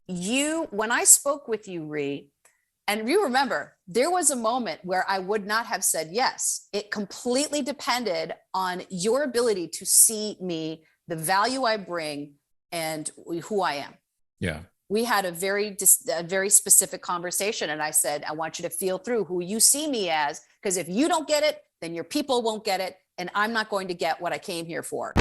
when I spoke with you, Ree, and you remember, there was a moment where I would not have said yes. It completely depended on your ability to see me, the value I bring, and who I am. Yeah. We had a very specific conversation. And I said, I want you to feel through who you see me as, because if you don't get it, then your people won't get it. And I'm not going to get what I came here for.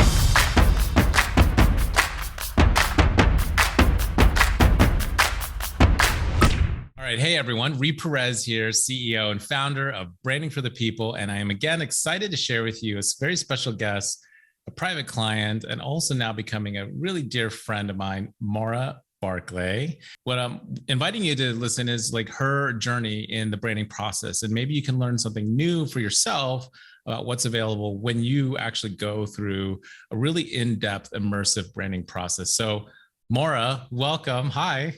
All right. Hey, everyone. Ree Perez here, CEO and founder of Branding for the People. And I am again excited to share with you a very special guest, a private client, and also now becoming a really dear friend of mine, Maura Barclay. What I'm inviting you to listen is like her journey in the branding process. And maybe you can learn something new for yourself about what's available when you actually go through a really in-depth, immersive branding process. So Maura, welcome. Hi.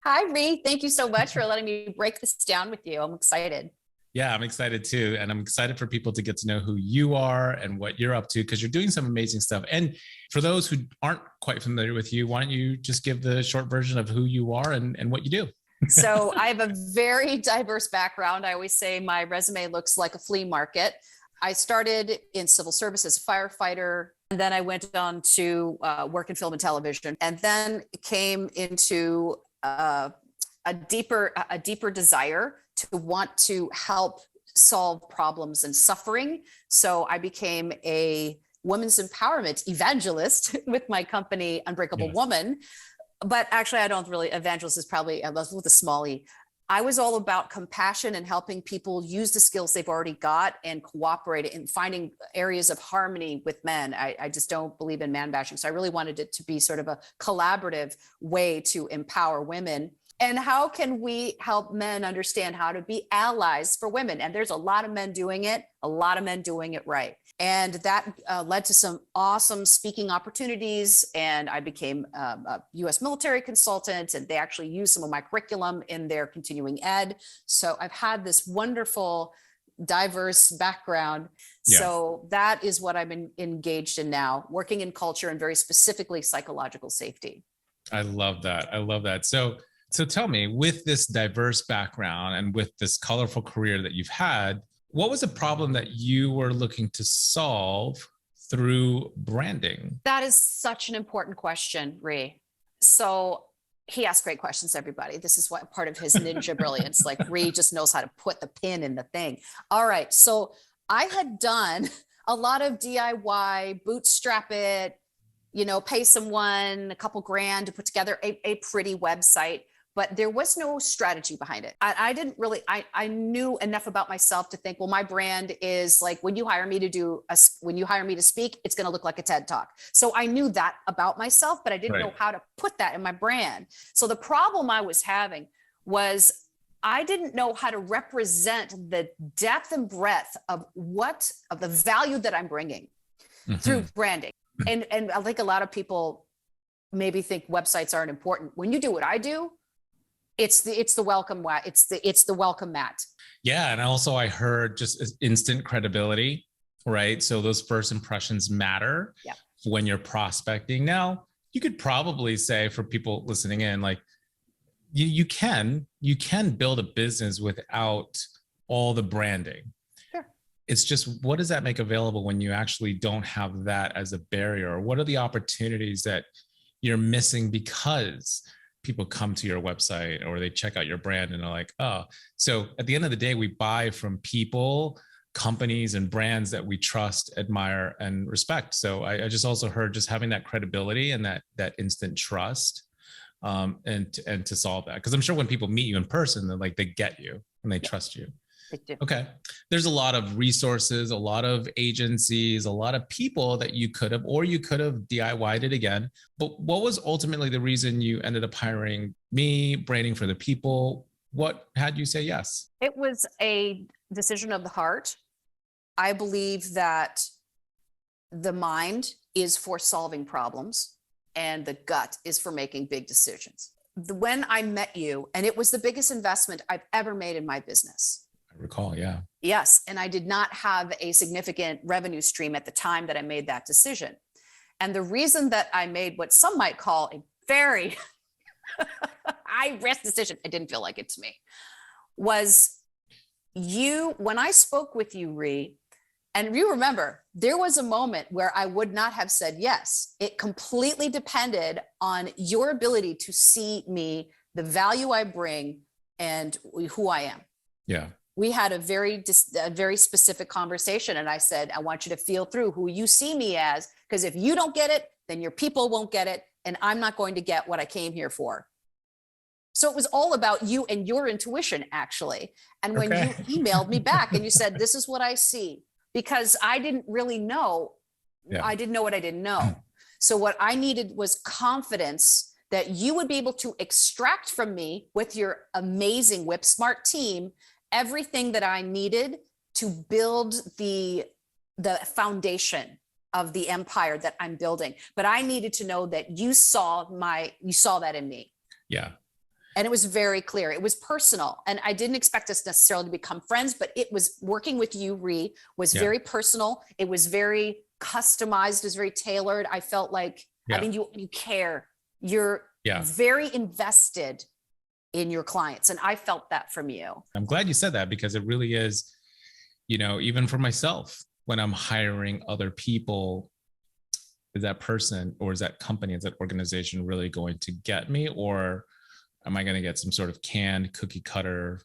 Hi, Ree. Thank you so much for letting me break this down with you. I'm excited. Yeah, I'm excited too. And I'm excited for people to get to know who you are and what you're up to, because you're doing some amazing stuff. And for those who aren't quite familiar with you, why don't you just give the short version of who you are and what you do? So I have a very diverse background. I always say my resume looks like a flea market. I started in civil service as a firefighter, and then I went on to work in film and television, and then came into a deeper desire to want to help solve problems and suffering. So I became a women's empowerment evangelist with my company, Unbreakable Woman. But actually, I don't really, evangelist is probably with a small e. I was all about compassion and helping people use the skills they've already got and cooperate in finding areas of harmony with men. I just don't believe in man bashing. So I really wanted it to be sort of a collaborative way to empower women. And how can we help men understand how to be allies for women? And there's a lot of men doing it, a lot of men doing it right. And that led to some awesome speaking opportunities. And I became a US military consultant, and they actually use some of my curriculum in their continuing ed. So I've had this wonderful, diverse background. Yeah. So that is what I've been engaged in now, working in culture and very specifically psychological safety. I love that. I love that. So tell me, with this diverse background and with this colorful career that you've had, what was a problem that you were looking to solve through branding? That is such an important question, Ree. So he asks great questions, everybody. This is what part of his ninja brilliance. Like Ree just knows how to put the pin in the thing. All right. So I had done a lot of DIY, bootstrap it, pay someone a couple grand to put together a pretty website. But there was no strategy behind it. I didn't really, I knew enough about myself to think, well, my brand is like, when you hire me to speak, it's going to look like a TED Talk. So I knew that about myself, but I didn't know how to put that in my brand. So the problem I was having was I didn't know how to represent the depth and breadth of the value that I'm bringing through branding. And I think a lot of people maybe think websites aren't important. When you do what I do, it's the welcome mat. Yeah. And also I heard just instant credibility, right? So those first impressions matter when you're prospecting. Now, you could probably say, for people listening in, like you can build a business without all the branding. Sure. It's just, what does that make available when you actually don't have that as a barrier? Or what are the opportunities that you're missing because people come to your website or they check out your brand and are like, oh, so at the end of the day, we buy from people, companies, and brands that we trust, admire, and respect. So I just also heard just having that credibility and that instant trust, and to solve that. Because I'm sure when people meet you in person, they're like, they get you and they trust you. Okay. There's a lot of resources, a lot of agencies, a lot of people that you could have DIY'd it again. But what was ultimately the reason you ended up hiring me, Branding for the People? What had you say yes? It was a decision of the heart. I believe that the mind is for solving problems and the gut is for making big decisions. When I met you, and it was the biggest investment I've ever made in my business. I recall, yeah. Yes. And I did not have a significant revenue stream at the time that I made that decision. And the reason that I made what some might call a very high-risk decision. It didn't feel like it to me. Was when I spoke with you, Ree, and you remember, there was a moment where I would not have said yes. It completely depended on your ability to see me, the value I bring, and who I am. Yeah. We had a very specific conversation. And I said, I want you to feel through who you see me as, because if you don't get it, then your people won't get it. And I'm not going to get what I came here for. So it was all about you and your intuition, actually. And when you emailed me back and you said, this is what I see, because I didn't really know. Yeah. I didn't know what I didn't know. So what I needed was confidence that you would be able to extract from me with your amazing Whip Smart team everything that I needed to build the foundation of the empire that I'm building. But I needed to know that you saw that in me. Yeah. And it was very clear. It was personal. And I didn't expect us necessarily to become friends, but it was working with you, Ree, was very personal. It was very customized. It was very tailored. I felt like, I mean, you care. You're very invested in your clients. And I felt that from you. I'm glad you said that, because it really is, even for myself, when I'm hiring other people, is that person or is that company, is that organization really going to get me? Or am I going to get some sort of canned cookie cutter,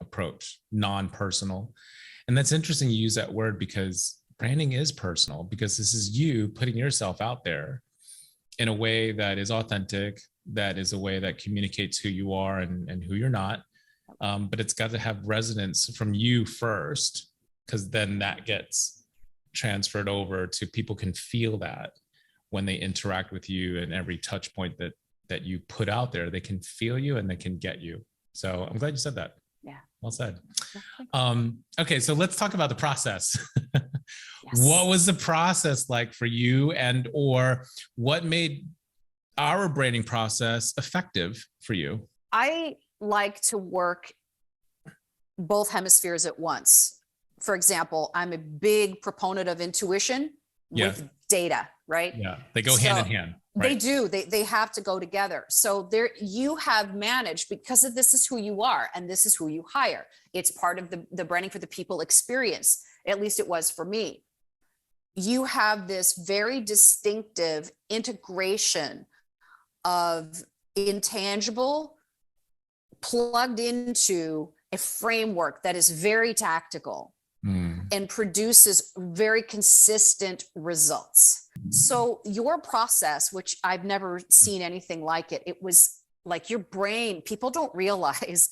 approach, non-personal? And that's interesting you use that word, because branding is personal, because this is you putting yourself out there in a way that is authentic, that is a way that communicates who you are and who you're not. But it's got to have resonance from you first, because then that gets transferred over to people can feel that when they interact with you, and every touch point that you put out there, they can feel you and they can get you. So I'm glad you said that. Yeah. Well said. Okay. So let's talk about the process. What was the process like for you, or what made our branding process effective for you? I like to work both hemispheres at once. For example, I'm a big proponent of intuition with data, right? Yeah, they go hand in hand. Right? They do. They have to go together. So there, you have managed, because of this is who you are and this is who you hire. It's part of the branding for the people experience. At least it was for me. You have this very distinctive integration of intangible plugged into a framework that is very tactical and produces very consistent results. So your process, which I've never seen anything like it, it was like your brain, people don't realize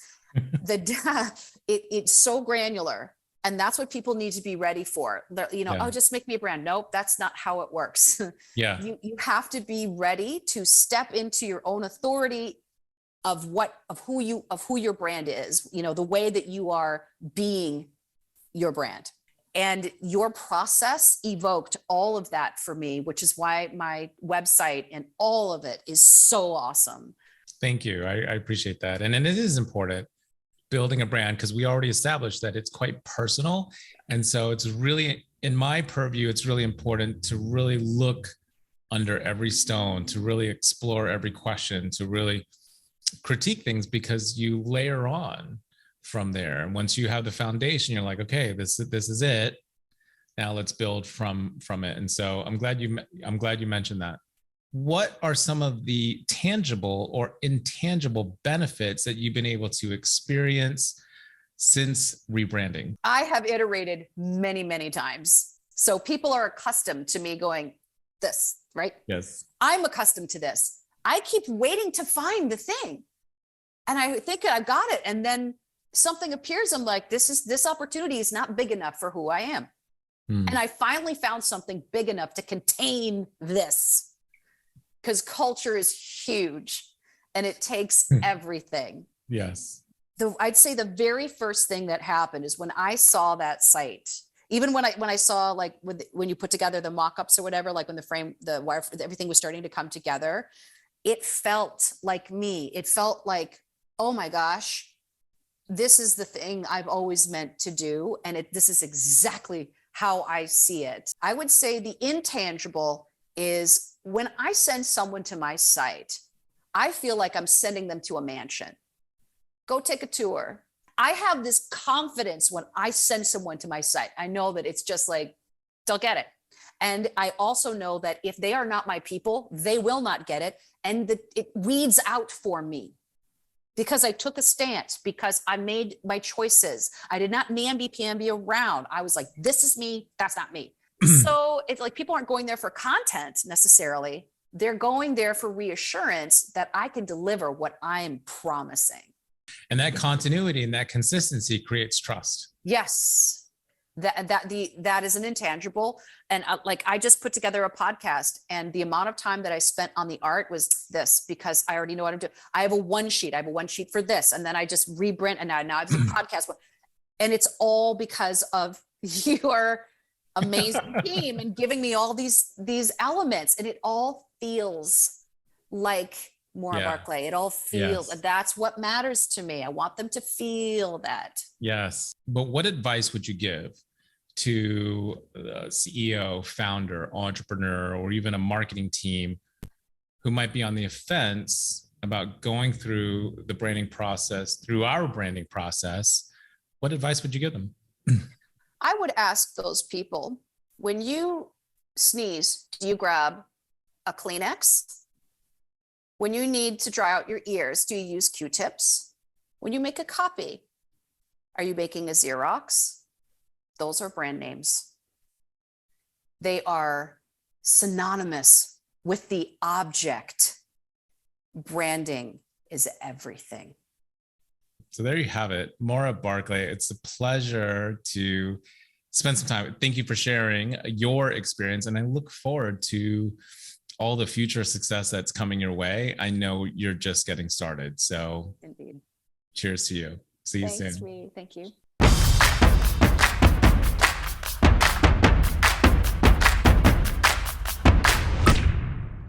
it's so granular. And that's what people need to be ready for. Oh, just make me a brand. Nope, that's not how it works. Yeah. You have to be ready to step into your own authority of who your brand is, the way that you are being your brand. And your process evoked all of that for me, which is why my website and all of it is so awesome. Thank you. I appreciate that. And it is important, building a brand, because we already established that it's quite personal. And so it's really, in my purview, it's really important to really look under every stone, to really explore every question, to really critique things, because you layer on from there. And once you have the foundation, you're like, okay, this is it. Now let's build from it. And so I'm glad you mentioned that. What are some of the tangible or intangible benefits that you've been able to experience since rebranding? I have iterated many, many times. So people are accustomed to me going, this, right? Yes. I'm accustomed to this. I keep waiting to find the thing. And I think I've got it. And then something appears. I'm like, this opportunity is not big enough for who I am. And I finally found something big enough to contain this, because culture is huge and it takes everything. Yes. I'd say the very first thing that happened is when I saw that site, even when I saw, like, when you put together the mock-ups or whatever, like when the wire, everything was starting to come together, it felt like me. It felt like, oh my gosh, this is the thing I've always meant to do. And this is exactly how I see it. I would say the intangible is when I send someone to my site, I feel like I'm sending them to a mansion. Go take a tour. I have this confidence when I send someone to my site. I know that it's just like, they'll get it. And I also know that if they are not my people, they will not get it. And it weeds out for me because I took a stance, because I made my choices. I did not namby-pamby around. I was like, this is me, that's not me. So it's like people aren't going there for content necessarily. They're going there for reassurance that I can deliver what I'm promising. And that continuity and that consistency creates trust. Yes. That is an intangible. And like, I just put together a podcast, and the amount of time that I spent on the art was this, because I already know what I'm doing. I have a one sheet for this. And then I just rebrand, and now I have a podcast. And it's all because of your amazing team and giving me all these elements. And it all feels like Maura Barclay. It all feels, that's what matters to me. I want them to feel that. Yes. But what advice would you give to a CEO, founder, entrepreneur, or even a marketing team who might be on the offense about going through the branding process, through our branding process? What advice would you give them? I would ask those people, when you sneeze, do you grab a Kleenex? When you need to dry out your ears, do you use Q-tips? When you make a copy, are you making a Xerox? Those are brand names. They are synonymous with the object. Branding is everything. So there you have it. Maura Barclay, it's a pleasure to spend some time. Thank you for sharing your experience. And I look forward to all the future success that's coming your way. I know you're just getting started. So Indeed. Cheers to you. See you soon. Thanks, Reed. Thank you.